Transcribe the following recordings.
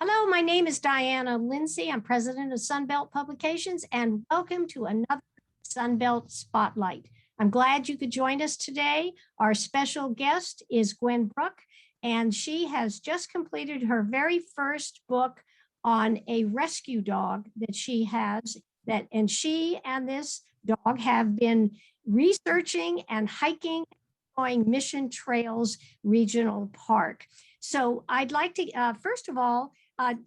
Hello, my name is Diana Lindsay. I'm president of Sunbelt Publications, and welcome to another Sunbelt Spotlight. I'm glad you could join us today. Our special guest is Gwynne Bruck, and she has just completed her very first book on a rescue dog that she has. And she and this dog have been researching and hiking, going Mission Trails Regional Park. So I'd like to, first of all,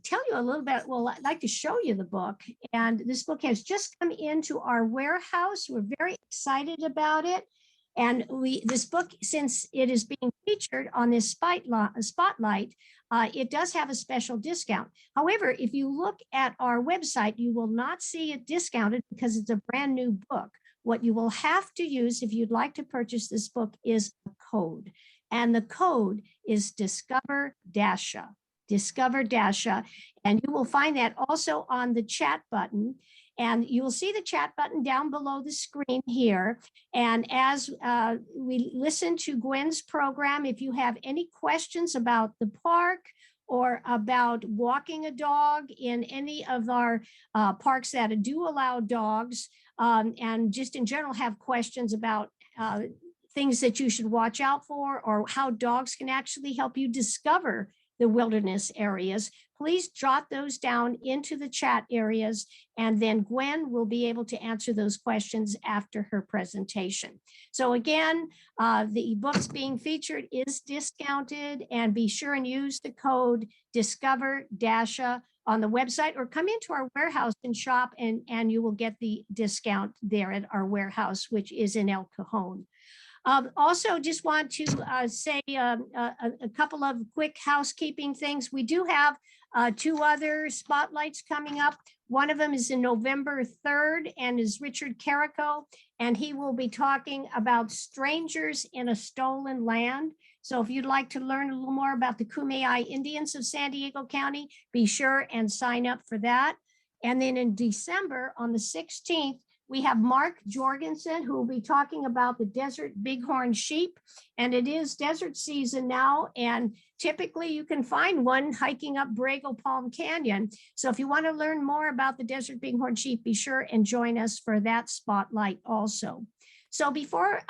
tell you a little bit. Well, I'd like to show you the book. And this book has just come into our warehouse. We're very excited about it. And this book, since it is being featured on this spotlight, it does have a special discount. However, if you look at our website, you will not see it discounted because it's a brand new book. What you will have to use if you'd like to purchase this book is a code. And the code is Discover Dasha. Discover Dasha, and you will find that also on the chat button. And you will see the chat button down below the screen here. And as we listen to Gwynne's program, if you have any questions about the park or about walking a dog in any of our parks that do allow dogs, and just in general have questions about things that you should watch out for, or how dogs can actually help you discover the wilderness areas, please jot those down into the chat areas, and then Gwynne will be able to answer those questions after her presentation. So again, the books being featured is discounted, and be sure and use the code Discover Dasha on the website, or come into our warehouse and shop, and you will get the discount there at our warehouse, which is in El Cajon. Also, just want to say a couple of quick housekeeping things. We do have two other spotlights coming up. One of them is in November 3rd and is Richard Carrico, and he will be talking about strangers in a stolen land. So if you'd like to learn a little more about the Kumeyaay Indians of San Diego County, be sure and sign up for that. And then in December, on the 16th, we have Mark Jorgensen, who will be talking about the desert bighorn sheep. And it is desert season now, and typically you can find one hiking up Borrego Palm Canyon. So if you want to learn more about the desert bighorn sheep, be sure and join us for that spotlight also. So before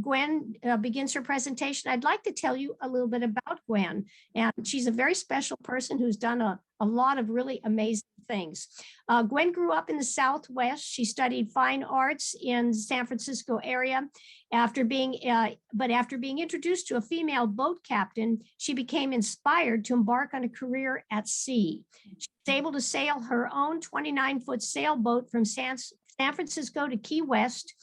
Gwynne begins her presentation, I'd like to tell you a little bit about Gwynne. And she's a very special person who's done a lot of really amazing things. Gwynne grew up in the Southwest. She studied fine arts in the San Francisco area. After being introduced to a female boat captain, she became inspired to embark on a career at sea. She was able to sail her own 29-foot sailboat from San Francisco to Key West,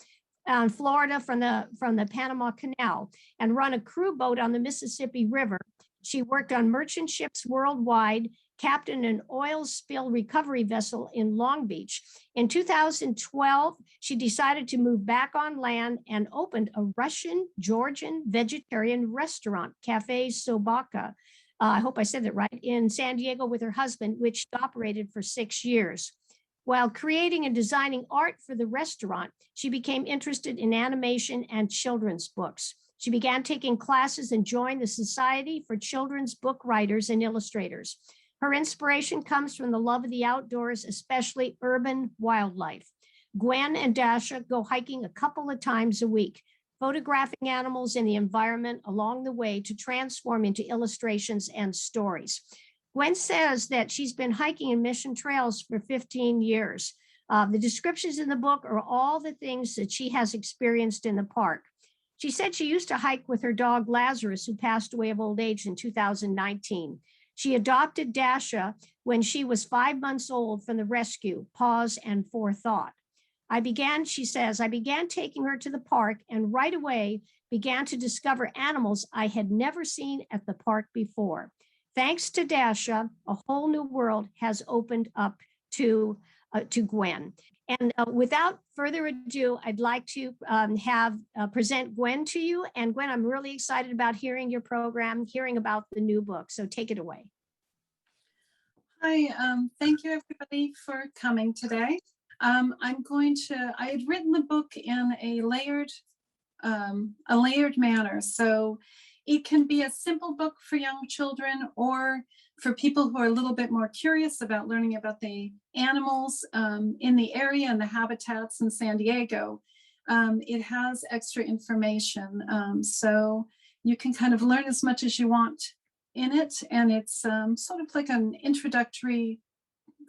Florida, from the Panama Canal, and run a crew boat on the Mississippi River. She worked on merchant ships worldwide, captained an oil spill recovery vessel in Long Beach. In 2012, she decided to move back on land and opened a Russian-Georgian vegetarian restaurant, Cafe Sobaka. I hope I said that right, in San Diego with her husband, which operated for 6 years. While creating and designing art for the restaurant, she became interested in animation and children's books. She began taking classes and joined the Society for Children's Book Writers and Illustrators. Her inspiration comes from the love of the outdoors, especially urban wildlife. Gwynne and Dasha go hiking a couple of times a week, photographing animals and the environment along the way to transform into illustrations and stories. Gwynne says that she's been hiking in Mission Trails for 15 years. The descriptions in the book are all the things that she has experienced in the park. She said she used to hike with her dog Lazarus, who passed away of old age in 2019. She adopted Dasha when she was 5 months old from the rescue, Pause and Forethought. She says, I began taking her to the park and right away began to discover animals I had never seen at the park before. Thanks to Dasha, a whole new world has opened up to Gwynne. And without further ado, I'd like to present Gwynne to you. And Gwynne, I'm really excited about hearing your program, hearing about the new book. So take it away. Hi, thank you everybody for coming today. I had written the book in a layered manner. So it can be a simple book for young children or for people who are a little bit more curious about learning about the animals in the area and the habitats in San Diego, it has extra information. So you can kind of learn as much as you want in it. And it's sort of like an introductory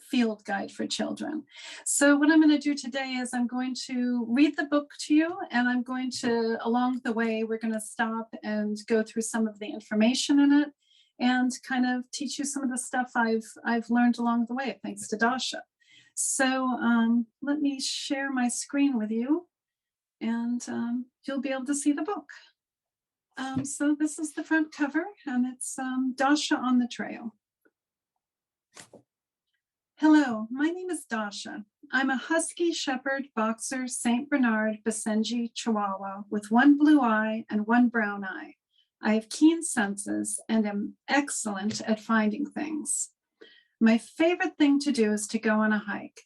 field guide for children. So what I'm going to do today is I'm going to read the book to you, and I'm going to, along the way, we're going to stop and go through some of the information in it and kind of teach you some of the stuff I've learned along the way, thanks to Dasha. So let me share my screen with you, and you'll be able to see the book. So this is the front cover, and it's Dasha on the trail. Hello, my name is Dasha. I'm a Husky Shepherd Boxer St. Bernard Basenji Chihuahua with one blue eye and one brown eye. I have keen senses and am excellent at finding things. My favorite thing to do is to go on a hike.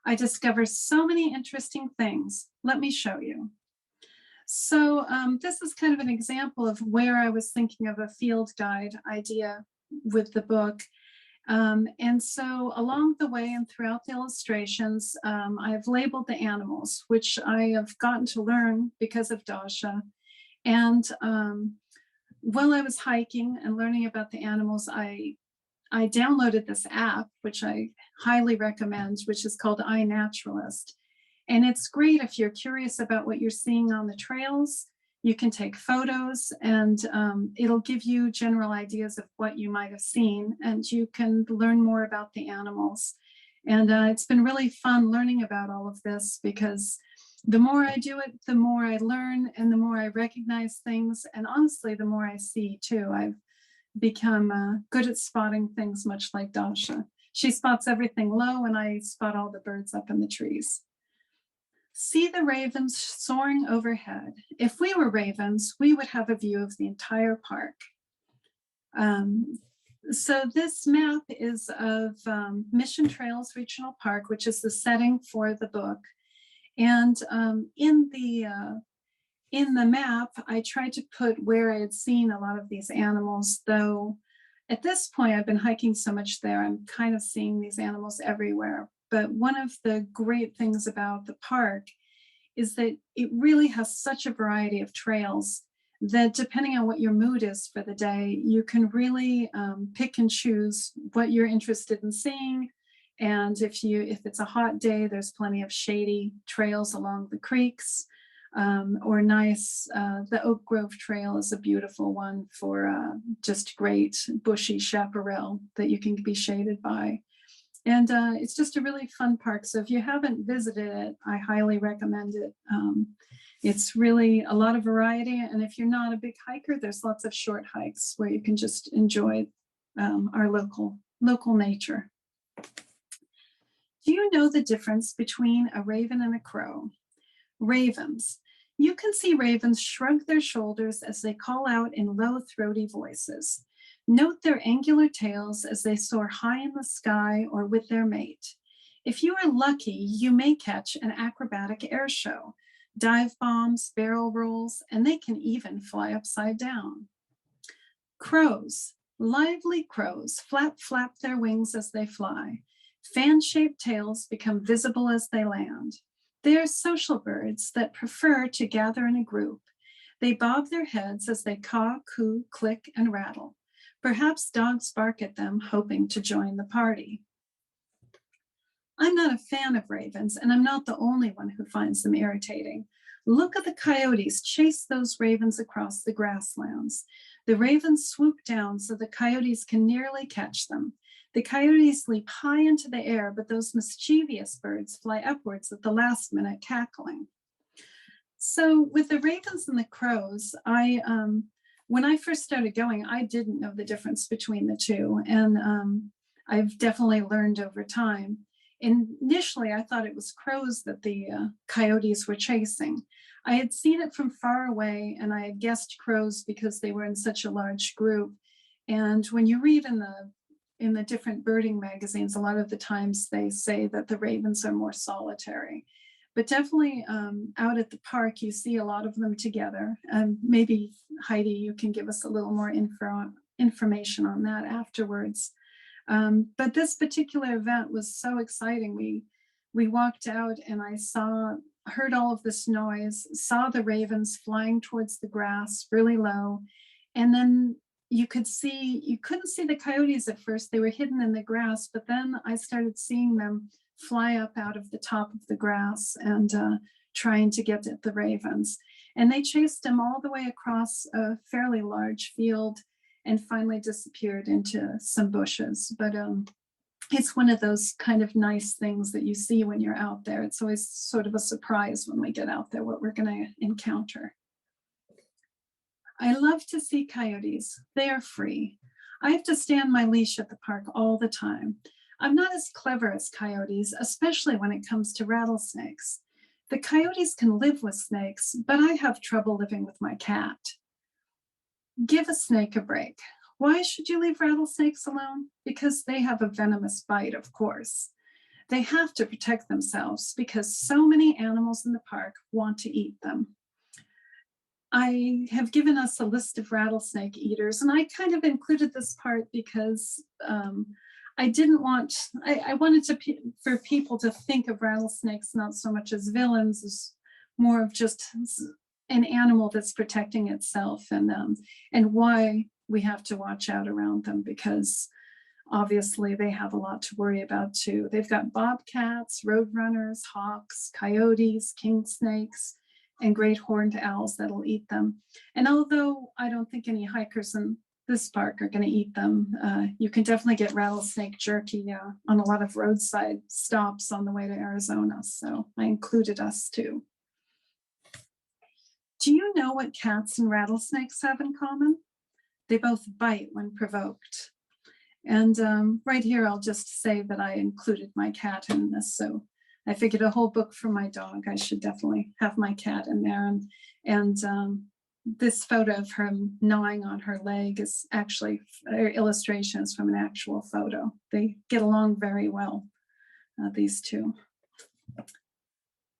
I discover so many interesting things. Let me show you. So this is kind of an example of where I was thinking of a field guide idea with the book. And so along the way and throughout the illustrations, I've labeled the animals, which I have gotten to learn because of Dasha. And while I was hiking and learning about the animals, I downloaded this app, which I highly recommend, which is called iNaturalist. And it's great if you're curious about what you're seeing on the trails. You can take photos, and it'll give you general ideas of what you might have seen, and you can learn more about the animals. And it's been really fun learning about all of this, because the more I do it, the more I learn and the more I recognize things. And honestly, the more I see too. I've become good at spotting things, much like Dasha. She spots everything low, and I spot all the birds up in the trees. See the ravens soaring overhead. If we were ravens, we would have a view of the entire park. So this map is of Mission Trails Regional Park, which is the setting for the book. And in the map, I tried to put where I had seen a lot of these animals, though at this point I've been hiking so much there, I'm kind of seeing these animals everywhere. But one of the great things about the park is that it really has such a variety of trails that depending on what your mood is for the day, you can really pick and choose what you're interested in seeing. And if it's a hot day, there's plenty of shady trails along the creeks, or nice, the Oak Grove Trail is a beautiful one for just great bushy chaparral that you can be shaded by. And it's just a really fun park. So if you haven't visited it, I highly recommend it. It's really a lot of variety. And if you're not a big hiker, there's lots of short hikes where you can just enjoy our local nature. Do you know the difference between a raven and a crow? Ravens. You can see ravens shrug their shoulders as they call out in low, throaty voices. Note their angular tails as they soar high in the sky or with their mate. If you are lucky, you may catch an acrobatic air show, dive bombs, barrel rolls, and they can even fly upside down. Crows. Lively crows flap their wings as they fly. Fan-shaped tails become visible as they land. They are social birds that prefer to gather in a group. They bob their heads as they caw, coo, click, and rattle. Perhaps dogs bark at them, hoping to join the party. I'm not a fan of ravens, and I'm not the only one who finds them irritating. Look at the coyotes chase those ravens across the grasslands. The ravens swoop down so the coyotes can nearly catch them. The coyotes leap high into the air, but those mischievous birds fly upwards at the last minute, cackling. So with the ravens and the crows, when I first started going, I didn't know the difference between the two. And I've definitely learned over time. Initially, I thought it was crows that the coyotes were chasing. I had seen it from far away, and I had guessed crows because they were in such a large group. And when you read in the different birding magazines, a lot of the times they say that the ravens are more solitary. But definitely out at the park, you see a lot of them together. Maybe Heidi, you can give us a little more information on that afterwards. But this particular event was so exciting. We walked out and I heard all of this noise, saw the ravens flying towards the grass really low. And then you couldn't see the coyotes at first. They were hidden in the grass, but then I started seeing them fly up out of the top of the grass and trying to get at the ravens. And they chased them all the way across a fairly large field and finally disappeared into some bushes. But it's one of those kind of nice things that you see when you're out there. It's always sort of a surprise when we get out there what we're going to encounter. I love to see coyotes. They are free. I have to stay on my leash at the park all the time. I'm not as clever as coyotes, especially when it comes to rattlesnakes. The coyotes can live with snakes, but I have trouble living with my cat. Give a snake a break. Why should you leave rattlesnakes alone? Because they have a venomous bite, of course. They have to protect themselves because so many animals in the park want to eat them. I have given us a list of rattlesnake eaters, and I kind of included this part because I wanted for people to think of rattlesnakes not so much as villains, as more of just an animal that's protecting itself, and why we have to watch out around them, because obviously they have a lot to worry about too. They've got bobcats, roadrunners, hawks, coyotes, king snakes, and great horned owls that'll eat them. And although I don't think any hikers in this park are going to eat them, you can definitely get rattlesnake jerky on a lot of roadside stops on the way to Arizona. So I included us too. Do you know what cats and rattlesnakes have in common? They both bite when provoked. And right here, I'll just say that I included my cat in this. So I figured a whole book for my dog, I should definitely have my cat in there. And this photo of her gnawing on her leg is actually illustrations from an actual photo. They get along very well, these two.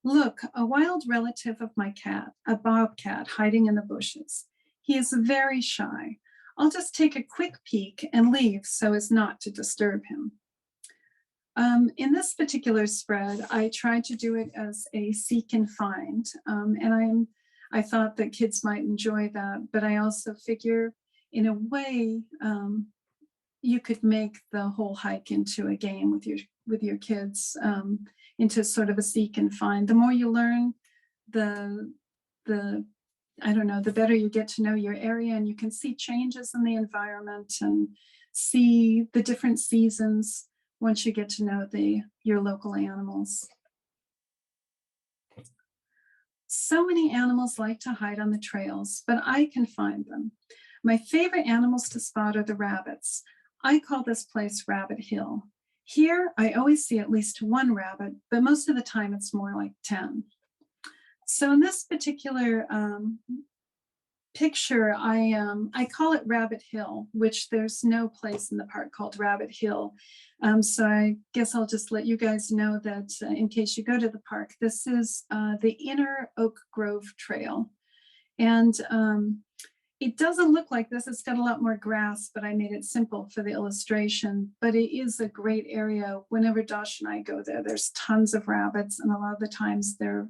Look, a wild relative of my cat, a bobcat hiding in the bushes. He is very shy. I'll just take a quick peek and leave so as not to disturb him. In this particular spread, I tried to do it as a seek and find, and I thought that kids might enjoy that, but I also figure in a way you could make the whole hike into a game with your kids, into sort of a seek and find. The more you learn, the better you get to know your area, and you can see changes in the environment and see the different seasons once you get to know your local animals. So many animals like to hide on the trails, but I can find them. My favorite animals to spot are the rabbits. I call this place Rabbit Hill. Here, I always see at least one rabbit, but most of the time it's more like 10. So in this particular picture, I call it Rabbit Hill, which there's no place in the park called Rabbit Hill. So I guess I'll just let you guys know that in case you go to the park, this is the inner Oak Grove Trail. And it doesn't look like this. It's got a lot more grass, but I made it simple for the illustration. But it is a great area. Whenever Dasha and I go there, there's tons of rabbits, and a lot of the times they're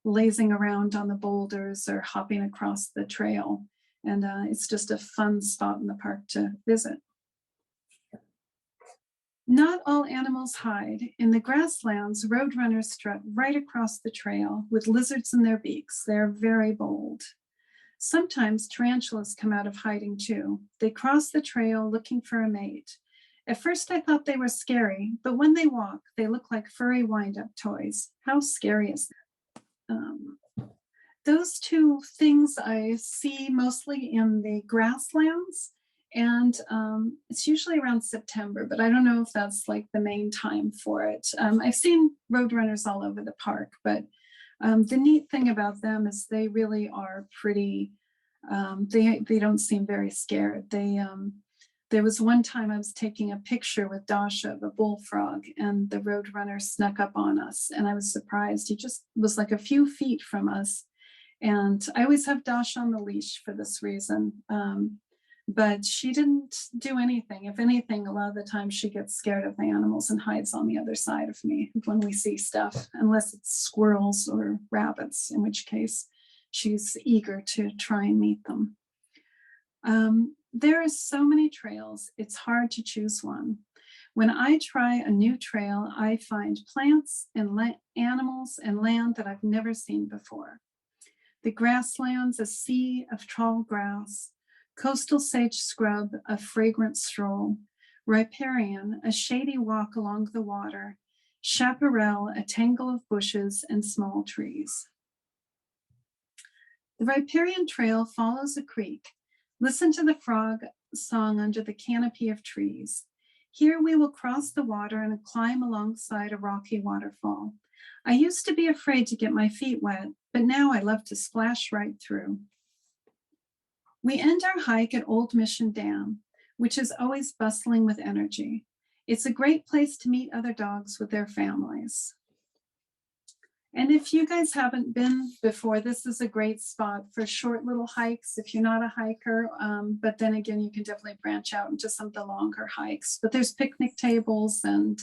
lazing around on the boulders or hopping across the trail. And it's just a fun spot in the park to visit. Not all animals hide. In the grasslands, roadrunners strut right across the trail with lizards in their beaks. They're very bold. Sometimes tarantulas come out of hiding too. They cross the trail looking for a mate. At first I thought they were scary, but when they walk, they look like furry wind-up toys. How scary is that? Those two things I see mostly in the grasslands, and it's usually around September, but I don't know if that's like the main time for it. I've seen roadrunners all over the park, but the neat thing about them is they really are pretty, they don't seem very scared. There was one time I was taking a picture with Dasha of a bullfrog, and the roadrunner snuck up on us, and I was surprised. He just was like a few feet from us. And I always have Dasha on the leash for this reason. but she didn't do anything. If anything, a lot of the time she gets scared of the animals and hides on the other side of me when we see stuff, unless it's squirrels or rabbits, in which case she's eager to try and meet them. There are so many trails, it's hard to choose one. When I try a new trail, I find plants and animals and land that I've never seen before. The grasslands, a sea of tall grass, coastal sage scrub, a fragrant stroll, riparian, a shady walk along the water, chaparral, a tangle of bushes and small trees. The Riparian Trail follows a creek. Listen to the frog song under the canopy of trees. Here we will cross the water and climb alongside a rocky waterfall. I used to be afraid to get my feet wet, but now I love to splash right through. We end our hike at Old Mission Dam, which is always bustling with energy. It's a great place to meet other dogs with their families. And if you guys haven't been before, this is a great spot for short little hikes if you're not a hiker. But then again, you can definitely branch out into some of the longer hikes. But there's picnic tables, and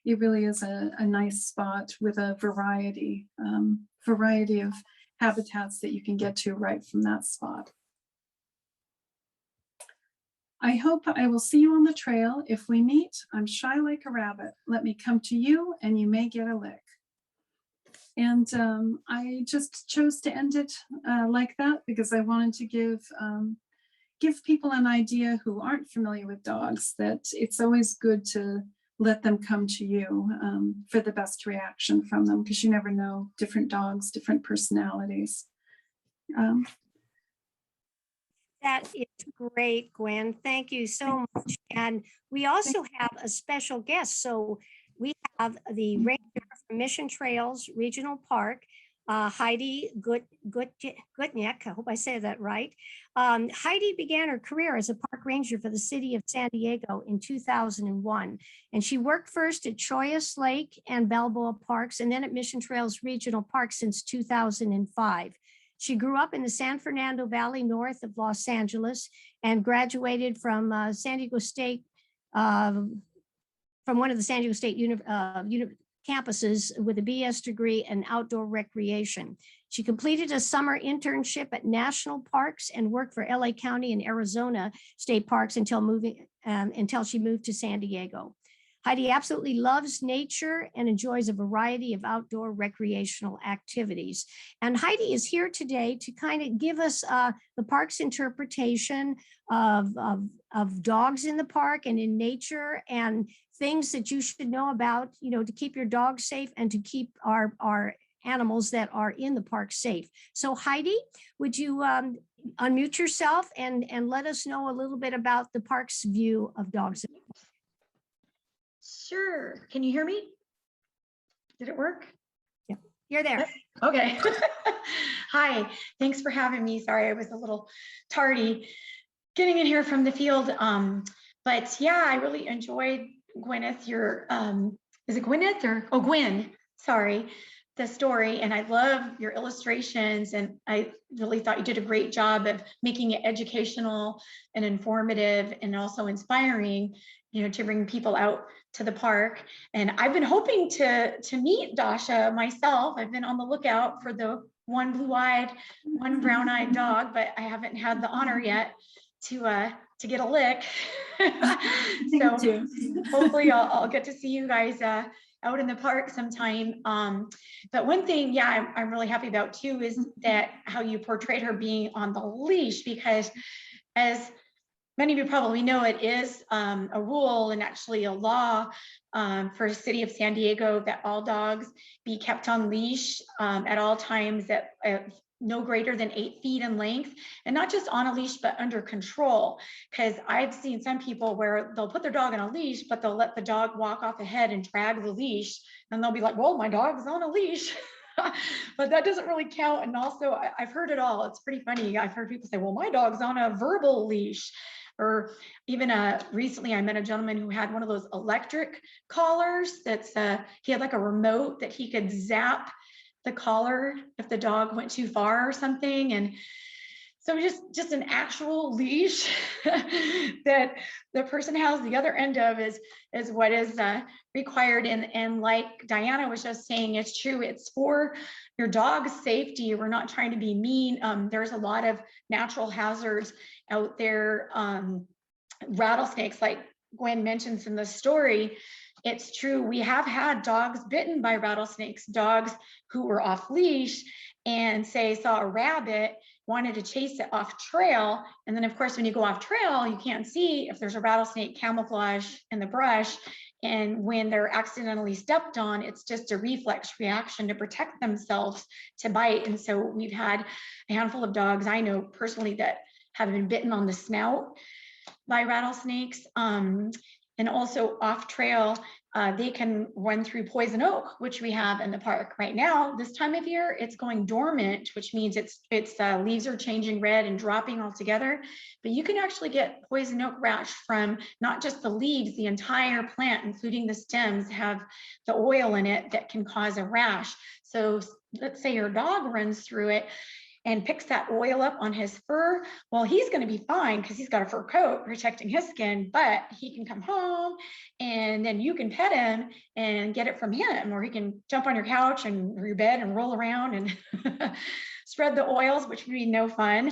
it really is a nice spot with a variety of habitats that you can get to right from that spot. I hope I will see you on the trail. If we meet, I'm shy like a rabbit. Let me come to you and you may get a lick. And I just chose to end it like that because I wanted to give people an idea who aren't familiar with dogs that it's always good to let them come to you for the best reaction from them, because you never know, different dogs, different personalities. That is great, Gwen. Thank you so much. And we also have a special guest. So we have the ranger from Mission Trails Regional Park, Heidi Gutknecht. I hope I say that right. Heidi began her career as a park ranger for the city of San Diego in 2001. And she worked first at Choyas Lake and Balboa Parks, and then at Mission Trails Regional Park since 2005. She grew up in the San Fernando Valley north of Los Angeles and graduated from San Diego State, from one of the San Diego State campuses with a BS degree in outdoor recreation. She completed a summer internship at national parks and worked for LA County and Arizona state parks until she moved to San Diego. Heidi absolutely loves nature and enjoys a variety of outdoor recreational activities. And Heidi is here today to kind of give us the park's interpretation of dogs in the park and in nature, and things that you should know about, to keep your dog safe and to keep our animals that are in the park safe. So Heidi, would you unmute yourself and let us know a little bit about the park's view of dogs? Sure. Can you hear me? Did it work? Yeah, you're there. Okay. Hi, thanks for having me. Sorry, I was a little tardy getting in here from the field. But yeah, I really enjoyed Gwyneth, is it Gwyneth or, oh, Gwynne, sorry, the story. And I love your illustrations. And I really thought you did a great job of making it educational and informative and also inspiring, to bring people out to the park. And I've been hoping to meet Dasha myself. I've been on the lookout for the one blue-eyed, one brown-eyed dog, but I haven't had the honor yet to get a lick. So hopefully I'll get to see you guys out in the park sometime. But one thing, yeah, I'm really happy about too, is that how you portrayed her being on the leash, because as many of you probably know, it is a rule and actually a law for the city of San Diego that all dogs be kept on leash at all times, at no greater than 8 feet in length, and not just on a leash, but under control. Because I've seen some people where they'll put their dog on a leash, but they'll let the dog walk off ahead and drag the leash. And they'll be like, well, my dog's on a leash. But that doesn't really count. And also I've heard it all. It's pretty funny. I've heard people say, well, my dog's on a verbal leash. Or even recently I met a gentleman who had one of those electric collars that's he had like a remote that he could zap the collar if the dog went too far or something. And So just an actual leash that the person has the other end of is what is required. And like Diana was just saying, it's true. It's for your dog's safety. We're not trying to be mean. There's a lot of natural hazards out there. Rattlesnakes, like Gwen mentions in the story, it's true. We have had dogs bitten by rattlesnakes, dogs who were off leash and say saw a rabbit, wanted to chase it off trail. And then of course, when you go off trail, you can't see if there's a rattlesnake camouflage in the brush. And when they're accidentally stepped on, it's just a reflex reaction to protect themselves to bite. And so we've had a handful of dogs I know personally that have been bitten on the snout by rattlesnakes. And also off trail, they can run through poison oak, which we have in the park right now. This time of year, it's going dormant, which means its leaves are changing red and dropping altogether. But you can actually get poison oak rash from not just the leaves, the entire plant, including the stems, have the oil in it that can cause a rash. So let's say your dog runs through it and picks that oil up on his fur, well, he's going to be fine because he's got a fur coat protecting his skin, but he can come home and then you can pet him and get it from him, or he can jump on your couch and your bed and roll around and spread the oils, which would be no fun.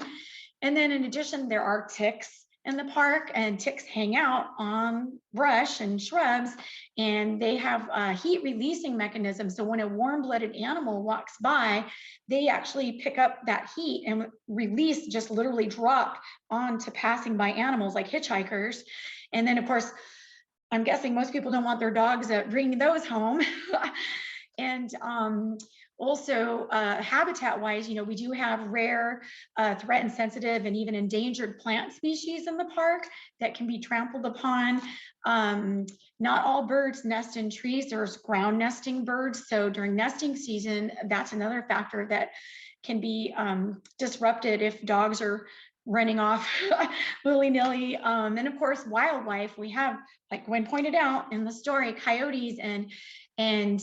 And then in addition, there are ticks in the park, and ticks hang out on brush and shrubs, and they have a heat releasing mechanism. So when a warm-blooded animal walks by, they actually pick up that heat and release, just literally drop onto passing by animals like hitchhikers. And then of course, I'm guessing most people don't want their dogs bringing those home. And also habitat wise, we do have rare, threatened, sensitive, and even endangered plant species in the park that can be trampled upon. Not all birds nest in trees. There's ground nesting birds. So during nesting season, that's another factor that can be disrupted if dogs are running off willy-nilly. And of course, wildlife. We have, like Gwen pointed out in the story, coyotes, and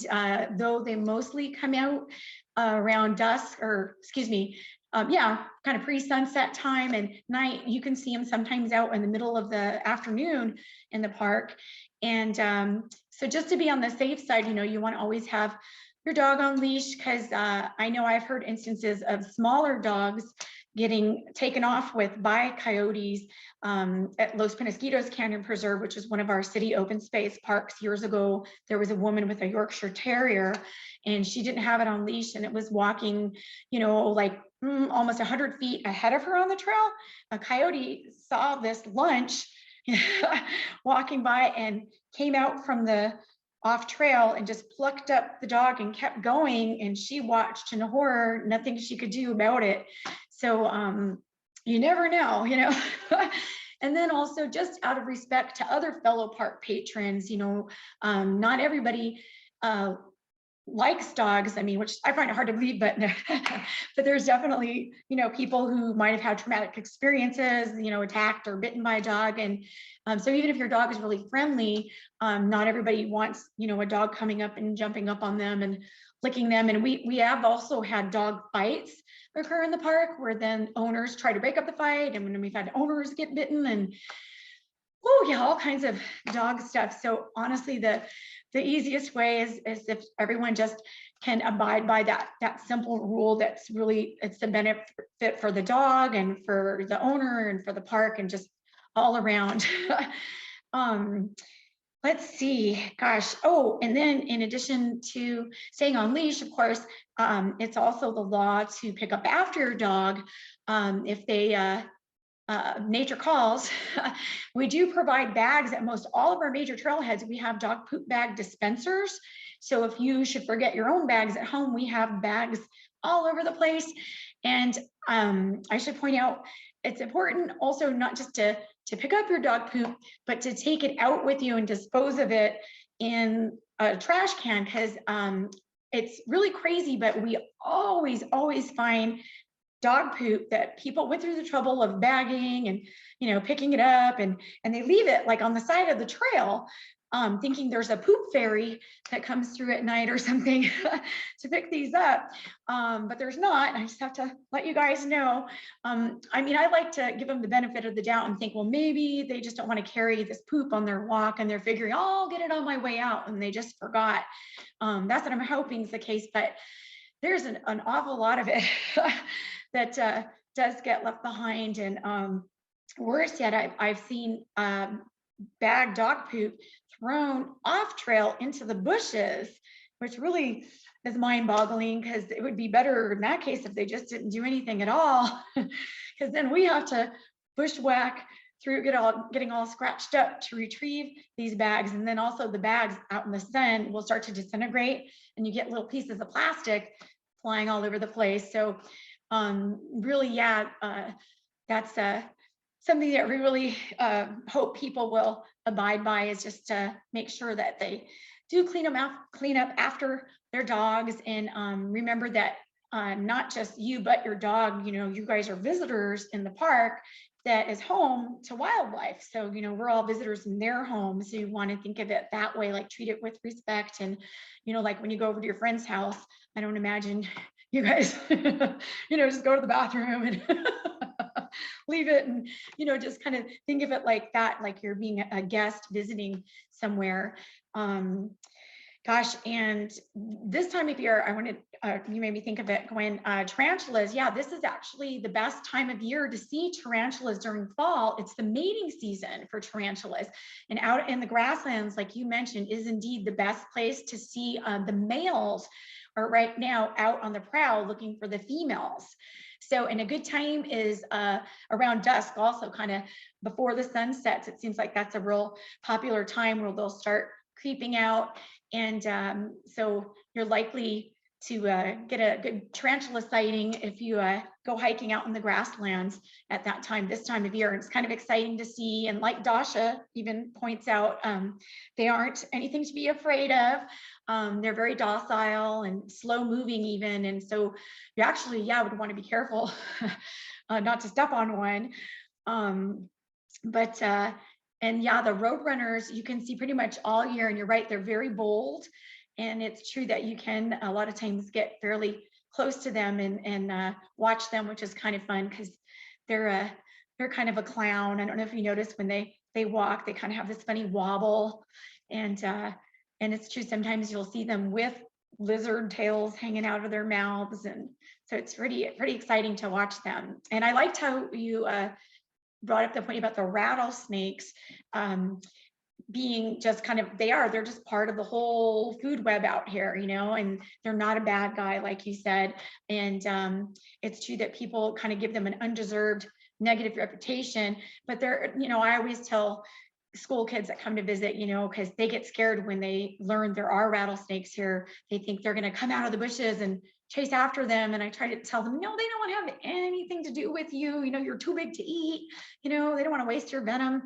though they mostly come out around dusk, or excuse me, kind of pre-sunset time and night, you can see them sometimes out in the middle of the afternoon in the park. And so just to be on the safe side, you want to always have your dog on leash, because I know I've heard instances of smaller dogs getting taken off with by coyotes at Los Penasquitos Canyon Preserve, which is one of our city open space parks. Years ago, there was a woman with a Yorkshire Terrier, and she didn't have it on leash, and it was walking, like almost 100 feet ahead of her on the trail. A coyote saw this lunch walking by and came out from the off trail and just plucked up the dog and kept going, and she watched in horror, nothing she could do about it. So you never know, And then also, just out of respect to other fellow park patrons, not everybody likes dogs. I mean, which I find it hard to believe, but but there's definitely, people who might have had traumatic experiences, attacked or bitten by a dog. And so even if your dog is really friendly, not everybody wants, a dog coming up and jumping up on them and licking them. And we have also had dog fights occur in the park, where then owners try to break up the fight. And when we've had owners get bitten, and all kinds of dog stuff. So honestly, the easiest way is if everyone just can abide by that simple rule. That's really, it's the benefit for the dog and for the owner and for the park and just all around. Let's see, gosh. Oh, and then in addition to staying on leash, of course, it's also the law to pick up after your dog if they nature calls. We do provide bags at most all of our major trailheads. We have dog poop bag dispensers. So if you should forget your own bags at home, we have bags all over the place. And I should point out, it's important also not just to pick up your dog poop, but to take it out with you and dispose of it in a trash can, because it's really crazy, but we always find dog poop that people went through the trouble of bagging and picking it up, and they leave it like on the side of the trail. thinking there's a poop fairy that comes through at night or something to pick these up. But there's not. I just have to let you guys know. I mean, I like to give them the benefit of the doubt and think, well, maybe they just don't want to carry this poop on their walk and they're figuring, oh, I'll get it on my way out, and they just forgot. That's what I'm hoping is the case, but there's an awful lot of it that does get left behind. And worse yet, I've seen bag dog poop thrown off trail into the bushes, which really is mind-boggling, because it would be better in that case if they just didn't do anything at all, because then we have to bushwhack through, getting all scratched up to retrieve these bags. And then also the bags out in the sun will start to disintegrate and you get little pieces of plastic flying all over the place. So really, yeah, that's something that we really hope people will abide by, is just to make sure that they do clean up after their dogs. And remember that not just you, but your dog, you guys are visitors in the park that is home to wildlife. So, we're all visitors in their home. So you want to think of it that way, like treat it with respect. And, like when you go over to your friend's house, I don't imagine you guys, just go to the bathroom and leave it, and, just kind of think of it like that, like you're being a guest visiting somewhere. Gosh, and this time of year, I wanted, you made me think of it, Gwen, tarantulas. Yeah, this is actually the best time of year to see tarantulas during fall. It's the mating season for tarantulas. And out in the grasslands, like you mentioned, is indeed the best place to see the males are right now out on the prowl looking for the females. So, and a good time is around dusk, also kind of before the sun sets. It seems like that's a real popular time where they'll start creeping out. And so you're likely to get a good tarantula sighting if you go hiking out in the grasslands at that time, this time of year. And it's kind of exciting to see. And like Dasha even points out, they aren't anything to be afraid of. They're very docile and slow moving even. And so you actually, would want to be careful not to step on one. And yeah, the road runners you can see pretty much all year, and you're right, they're very bold. And it's true that you can a lot of times get fairly close to them and watch them, which is kind of fun, because they're kind of a clown. I don't know if you notice when they walk, they kind of have this funny wobble, and it's true, sometimes you'll see them with lizard tails hanging out of their mouths, and so it's pretty exciting to watch them. And I liked how you brought up the point about the rattlesnakes being just kind of, they're just part of the whole food web out here, and they're not a bad guy, like you said. And it's true that people kind of give them an undeserved negative reputation, but they're, I always tell school kids that come to visit, because they get scared when they learn there are rattlesnakes here. They think they're going to come out of the bushes and chase after them. And I try to tell them, no, they don't want to have anything to do with you. You're too big to eat. They don't want to waste their venom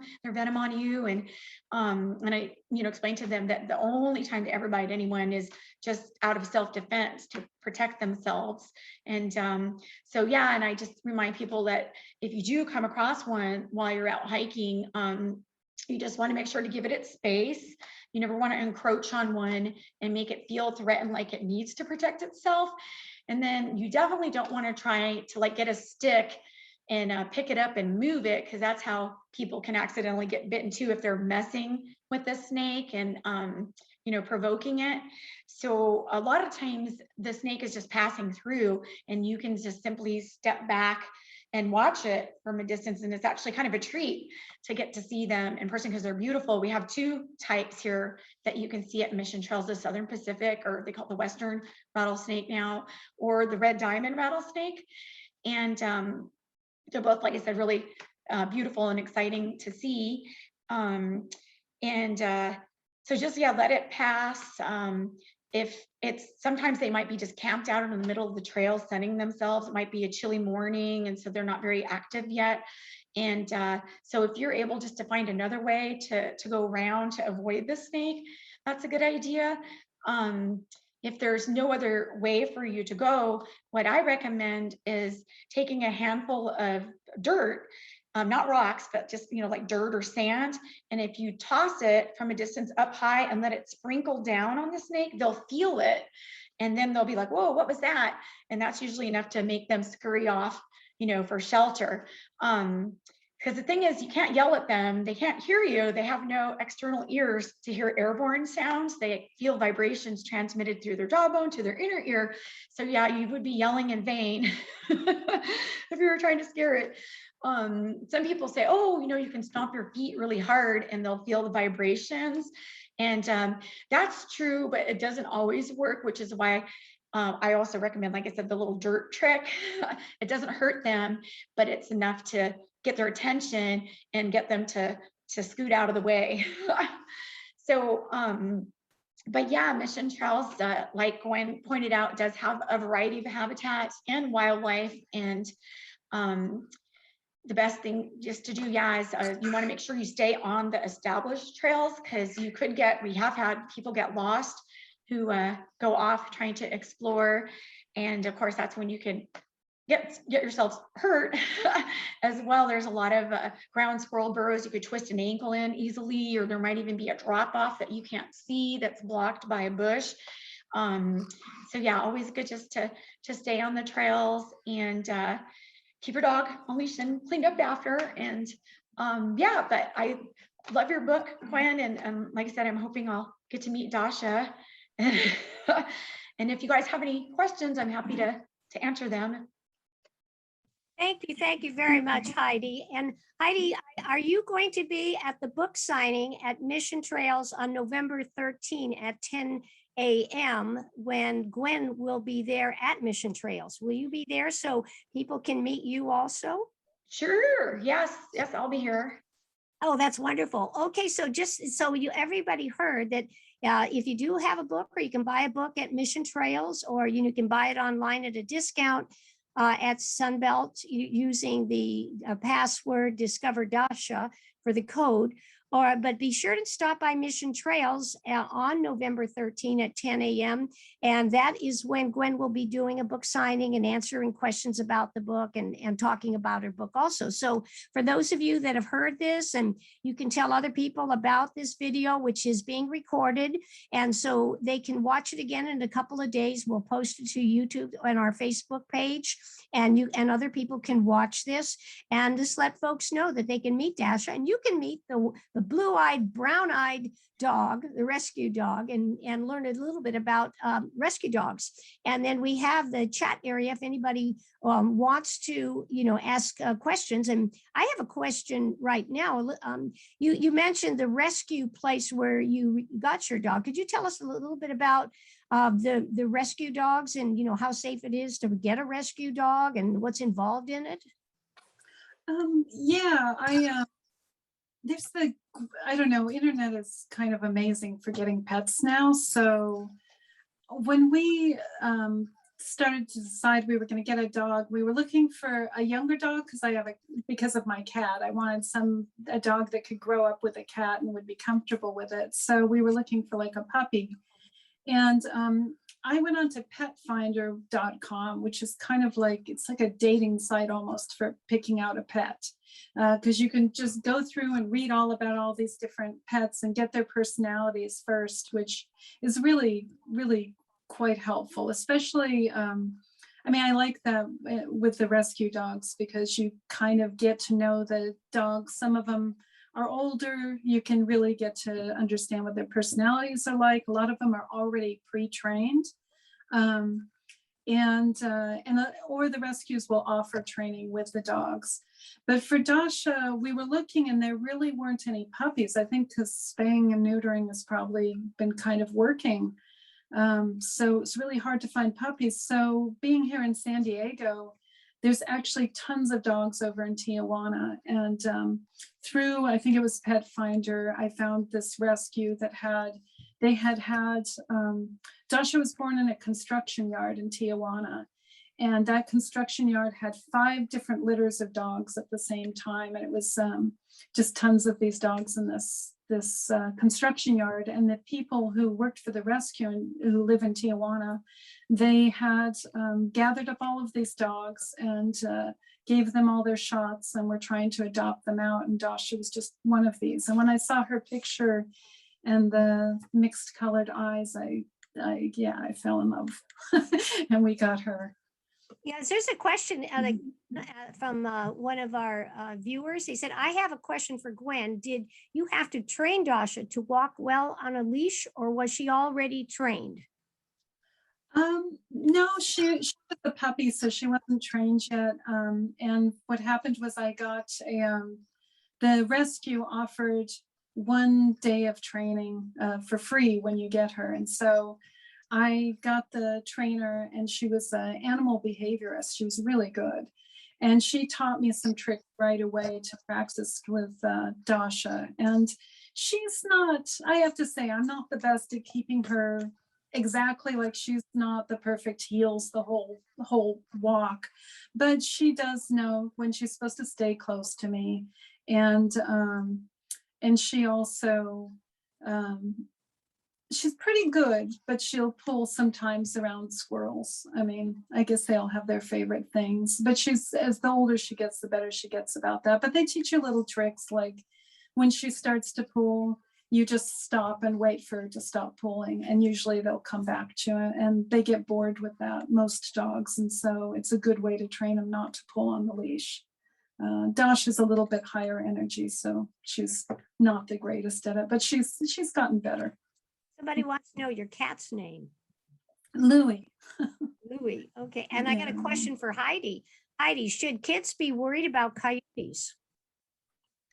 on you. And I, explain to them that the only time to ever bite anyone is just out of self-defense, to protect themselves. And so, yeah, and I just remind people that if you do come across one while you're out hiking, you just want to make sure to give it its space. You never want to encroach on one and make it feel threatened, like it needs to protect itself. And then you definitely don't want to try to get a stick and pick it up and move it, because that's how people can accidentally get bitten too, if they're messing with the snake and provoking it. So a lot of times the snake is just passing through, and you can just simply step back and watch it from a distance. And it's actually kind of a treat to get to see them in person, because they're beautiful. We have two types here that you can see at Mission Trails: the Southern Pacific, or they call it the Western rattlesnake now, or the red diamond rattlesnake. And they're both, like I said, really beautiful and exciting to see. So just, let it pass. If it's, sometimes they might be just camped out in the middle of the trail sunning themselves. It might be a chilly morning, and so they're not very active yet. And so if you're able just to find another way to go around to avoid the snake, that's a good idea. If there's no other way for you to go, what I recommend is taking a handful of dirt not rocks, but just, like dirt or sand. And if you toss it from a distance up high and let it sprinkle down on the snake, they'll feel it. And then they'll be like, whoa, what was that? And that's usually enough to make them scurry off, for shelter. Because the thing is, you can't yell at them. They can't hear you. They have no external ears to hear airborne sounds. They feel vibrations transmitted through their jawbone to their inner ear. So yeah, you would be yelling in vain if you were trying to scare it. Some people say, oh, you can stomp your feet really hard and they'll feel the vibrations. And that's true, but it doesn't always work, which is why I also recommend, like I said, the little dirt trick. It doesn't hurt them, but it's enough to get their attention and get them to scoot out of the way. So, but yeah, Mission Trails, like Gwynne pointed out, does have a variety of habitats and wildlife. And the best thing just to do, is you want to make sure you stay on the established trails, because we have had people get lost who go off trying to explore. And of course, that's when you can get yourself hurt as well. There's a lot of ground squirrel burrows you could twist an ankle in easily, or there might even be a drop off that you can't see that's blocked by a bush. So yeah, always good just to stay on the trails and keep your dog on leash and cleaned up after. And yeah, but I love your book, Gwynne. And like I said, I'm hoping I'll get to meet Dasha. And if you guys have any questions, I'm happy to answer them. Thank you very much, Heidi. And Heidi, are you going to be at the book signing at Mission Trails on November 13 at 10 a.m. when Gwynne will be there at Mission Trails? Will you be there so people can meet you also? Sure. Yes, I'll be here. Oh, that's wonderful. Okay, so just so everybody heard that if you do have a book, or you can buy a book at Mission Trails, or you can buy it online at a discount at Sunbelt using the password Discover Dasha for the code. But be sure to stop by Mission Trails on November 13 at 10 a.m. And that is when Gwynne will be doing a book signing and answering questions about the book and talking about her book also. So for those of you that have heard this, and you can tell other people about this video, which is being recorded, and so they can watch it again in a couple of days. We'll post it to YouTube and our Facebook page, and other people can watch this, and just let folks know that they can meet Dasha, and you can meet the blue-eyed, brown-eyed dog, the rescue dog, and learn a little bit about rescue dogs. And then we have the chat area if anybody wants to, ask questions. And I have a question right now. You mentioned the rescue place where you got your dog. Could you tell us a little bit about the rescue dogs and how safe it is to get a rescue dog and what's involved in it? There's I don't know, internet is kind of amazing for getting pets now. So when we started to decide we were going to get a dog, we were looking for a younger dog because of my cat. I wanted a dog that could grow up with a cat and would be comfortable with it. So we were looking for like a puppy. And I went on to petfinder.com, which is kind of it's like a dating site almost for picking out a pet. Because you can just go through and read all about all these different pets and get their personalities first, which is really, really quite helpful, especially, I like that with the rescue dogs, because you kind of get to know the dogs. Some of them are older. You can really get to understand what their personalities are like. A lot of them are already pre-trained. Or the rescues will offer training with the dogs. But for Dasha, we were looking and there really weren't any puppies. I think because spaying and neutering has probably been kind of working. So it's really hard to find puppies. So being here in San Diego, there's actually tons of dogs over in Tijuana. And through, I think it was Pet Finder, I found this rescue that Dasha was born in a construction yard in Tijuana. And that construction yard had 5 different litters of dogs at the same time. And it was just tons of these dogs in this construction yard. And the people who worked for the rescue and who live in Tijuana, they had gathered up all of these dogs and gave them all their shots, and we're trying to adopt them out. And Dasha was just one of these. And when I saw her picture and the mixed colored eyes, I fell in love. And we got her. Yes, there's a question from one of our viewers. He said, I have a question for Gwen. Did you have to train Dasha to walk well on a leash, or was she already trained? No, she was a puppy, so she wasn't trained yet. And what happened was I got the rescue offered 1 day of training for free when you get her. And so I got the trainer, and she was an animal behaviorist. She was really good. And she taught me some tricks right away to practice with Dasha. And she's not, I have to say, I'm not the best at keeping her exactly, like she's not the perfect heels the whole walk, but she does know when she's supposed to stay close to me. And she also, she's pretty good, but she'll pull sometimes around squirrels. I mean, I guess they all have their favorite things, but she's, as the older she gets, the better she gets about that. But they teach you little tricks, like when she starts to pull, you just stop and wait for her to stop pulling, and usually they'll come back to it, and they get bored with that, most dogs. And so it's a good way to train them not to pull on the leash. Dash is a little bit higher energy, so she's not the greatest at it, but she's gotten better. Somebody wants to know your cat's name. Louie. Louie. Okay. And I got a question for Heidi. Heidi, should kids be worried about coyotes?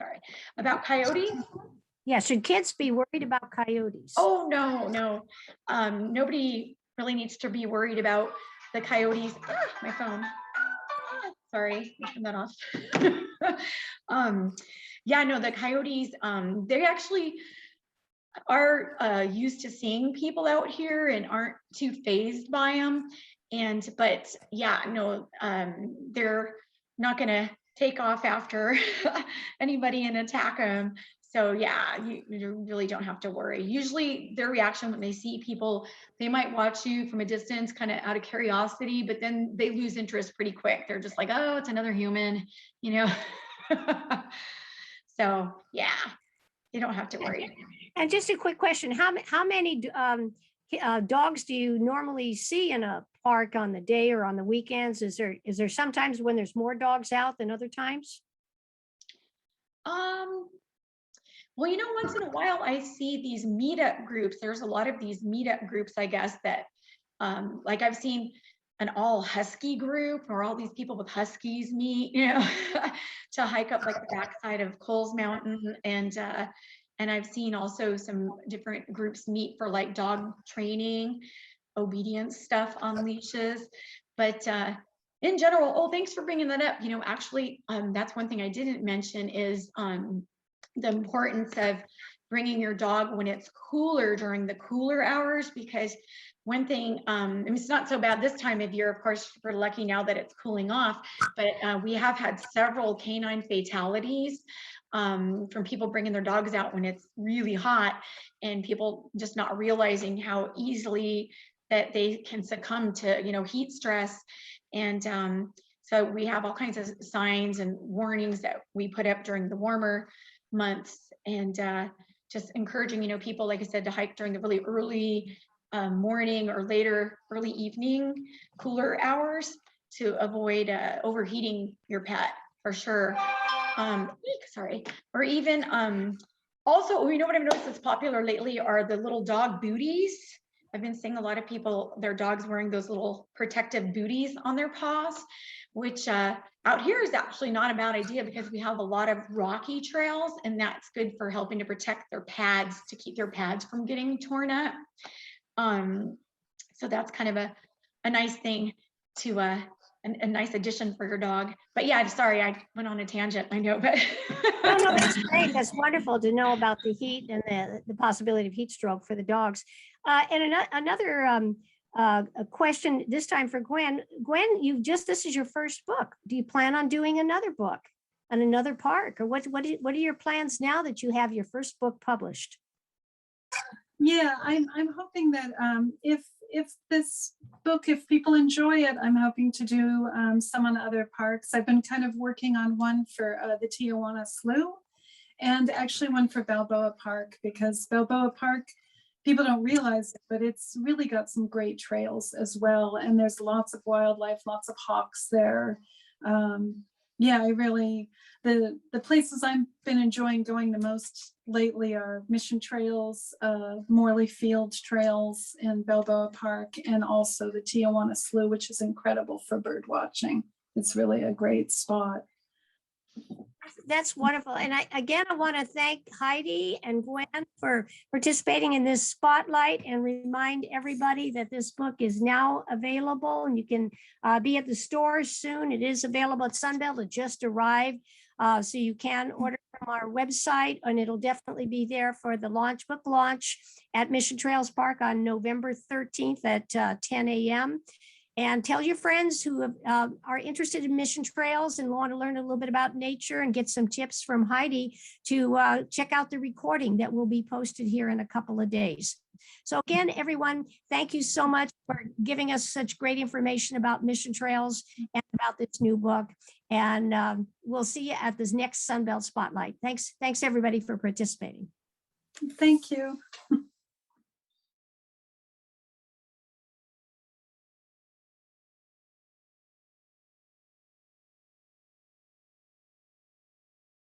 Sorry, about coyotes? Yeah, should kids be worried about coyotes? Oh, no. Nobody really needs to be worried about the coyotes. My phone. Sorry, I'll turn that off. Yeah, no, the coyotes, they actually are used to seeing people out here and aren't too fazed by them. But yeah, no, they're not gonna take off after anybody and attack them. So yeah, you really don't have to worry. Usually their reaction when they see people, they might watch you from a distance, kind of out of curiosity, but then they lose interest pretty quick. They're just like, oh, it's another human, you know? So yeah, you don't have to worry. And just a quick question, how many dogs do you normally see in a park on the day or on the weekends? Is there sometimes when there's more dogs out than other times? Well, you know, once in a while I see these meetup groups. There's a lot of these meetup groups, I guess, that like I've seen an all husky group, or all these people with huskies meet, you know, to hike up like the backside of Coles Mountain. And I've seen also some different groups meet for like dog training, obedience stuff on leashes. But in general, oh, thanks for bringing that up. You know, actually, that's one thing I didn't mention is the importance of bringing your dog when it's cooler during the cooler hours, because one thing, I mean, it's not so bad this time of year, of course, we're lucky now that it's cooling off, but we have had several canine fatalities from people bringing their dogs out when it's really hot, and people just not realizing how easily that they can succumb to, you know, heat stress. And so we have all kinds of signs and warnings that we put up during the warmer months, and just encouraging, you know, people, like I said, to hike during the really early morning or later early evening cooler hours to avoid overheating your pet, for sure. Sorry. Or even also, you know what I've noticed that's popular lately are the little dog booties. I've been seeing a lot of people, their dogs wearing those little protective booties on their paws, which out here is actually not a bad idea, because we have a lot of rocky trails, and that's good for helping to protect their pads, to keep their pads from getting torn up. So that's kind of a nice thing to a nice addition for your dog. But yeah, I'm sorry, I went on a tangent, I know, but No, that's great. That's wonderful to know about the heat and the possibility of heat stroke for the dogs. And another a question this time for Gwen. Gwen, this is your first book. Do you plan on doing another book on another park, or what are your plans now that you have your first book published? Yeah, I'm hoping that if this book, if people enjoy it, I'm hoping to do some on other parks. I've been kind of working on one for the Tijuana Slough, and actually one for Balboa Park, because Balboa Park, people don't realize it, but it's really got some great trails as well. And there's lots of wildlife, lots of hawks there. Yeah, I really, the places I've been enjoying going the most lately are Mission Trails, Morley Field Trails in Balboa Park, and also the Tijuana Slough, which is incredible for bird watching. It's really a great spot. That's wonderful. And I want to thank Heidi and Gwen for participating in this spotlight, and remind everybody that this book is now available, and you can be at the stores soon. It is available at Sunbelt. It just arrived. So you can order from our website, and it'll definitely be there for the book launch at Mission Trails Park on November 13th at 10 a.m. And tell your friends who are interested in Mission Trails and want to learn a little bit about nature and get some tips from Heidi to check out the recording that will be posted here in a couple of days. So again, everyone, thank you so much for giving us such great information about Mission Trails and about this new book. And we'll see you at this next Sunbelt Spotlight. Thanks everybody for participating. Thank you.